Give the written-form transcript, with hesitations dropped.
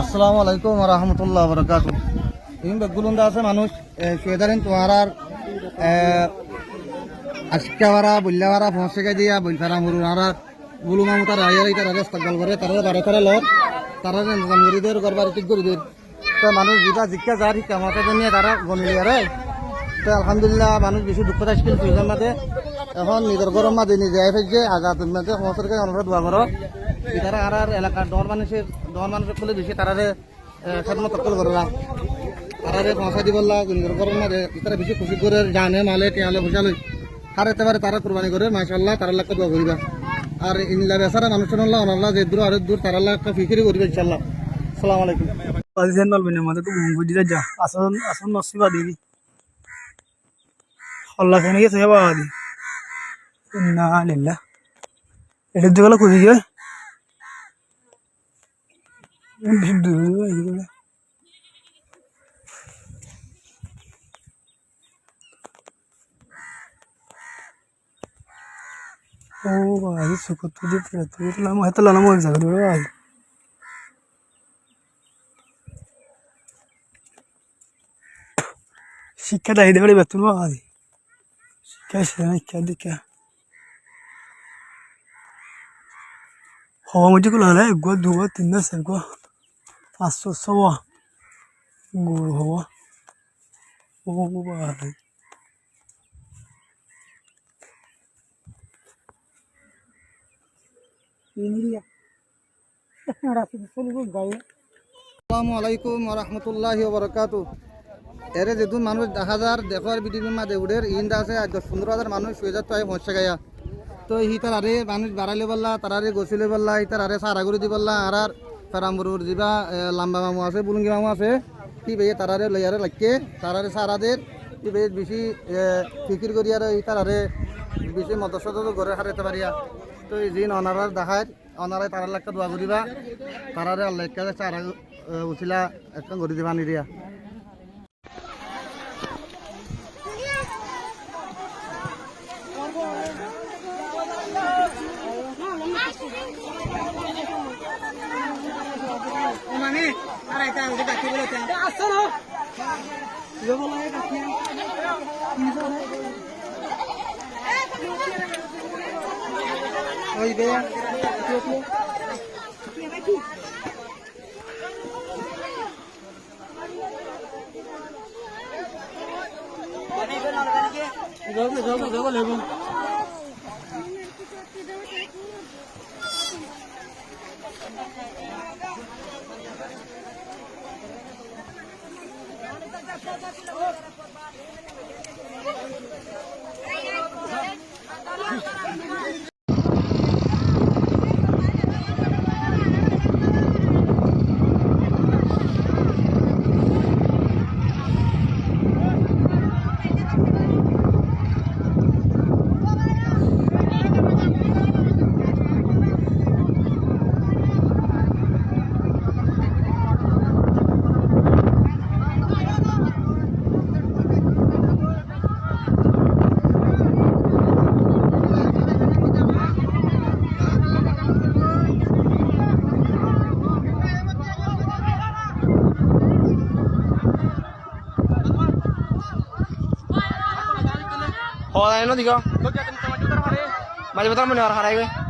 আসসালামু আলাইকুম রহমতুল্লাহ বরকাত। ইন বেগুলুন্দা আছে মানুষ সুয়েদারিন তোমার আজকাওয়ারা বল্লাওয়ারা ফসে দিয়া বলফারা মুরুনারা বুলুমা মুতার আয়ার ইতার ইস্তেকবাল করে তারা বারে তারা লর তারা নিজাম গরিদের গরবার ঠিক গরিদের তো মানুষ যেটা জিজ্ঞা যার শিক্ষা মতে নিয়ে তারা গণিলি আরে তো আলহামদুলিল্লাহ মানুষ বেশি দুঃখ আসছিল সুইজার মাঝে এখন নিজের গরম মাঝে নিজে ফেলছে আজাদের মাঝে সমস্ত অনুরোধ দোয়া করো তারা আর এলাকার ডর মানুষের খুলে বেশি তারারে খেদমত তকল করা তারারে পৌঁছা দি বললা নিজের গরম মাঝে তারা বেশি খুশি করে জানে মালে টেয়ালে ভুষালে আর এতেবারে তারা কুরবানি করে মাশাআল্লাহ তারা লাখ দোয়া করিবা আর ইনলা বেসারা মানুষ আল্লাহ যে দূর আরেক দূর তারা লাখ ফিকিরি করিবে ইনশাআল্লাহ। আসসালামু আলাইকুম। পাকিস্তান বলবেন আমাদের তো বুঝিতে যা আসল আসল নসিবা দিবি আল্লাহ কেন গেছে বাবা দি না লিল্লাহ এটা দিকে খুঁজি গিয়ে ও ভাই সুকত দিয়ে তুলাম হয়তো লালাম এক জায়গা ধরে ভাই শিক্ষা দায়ী দেবে বেতন ভাই শিক্ষা শিক্ষা দীক্ষা হওয়া মুঝে গুলো হলে এক গো দু গো তিন গো চার গো 500 সওয়া গুড় হওয়া ও ভাই আসসালামু আলাইকুম রহমতুল্লাহি বরকাতু। এরে যেহেতু মানুষ 10,000 দেখার বিডির মাঝে উড়ের ইন্দা আছে 15,000 মানুষ সুয়েজার তো পৌঁছে গায়া তো হি তার আরে মানুষ বাড়াইলে বললা তারারে গোসিলে বললা তার আরে সারাগুড়ি দি বললা আর ফেরামবুরুর দিবা লাম্বা মামু আছে বুলুঙ্গি মামু আছে কি ভাই তারারে লইয়ারে লাগকে তারারে সারাদের কি ভাই বেশি ফিকির করিয়ার তার আরে বেশি মদস্যত ঘরে হারাইতে পারিয়া তো এই দিন অনারার দেখায় অনারায় তারার লাখটা দোয়া করিবা তারারে আল্লাহ একটা চারা উচিলা একটা করে দিবা নিরিয়া। ওই বেয়া Ho, no digo. Maji betul mana orang harai gue.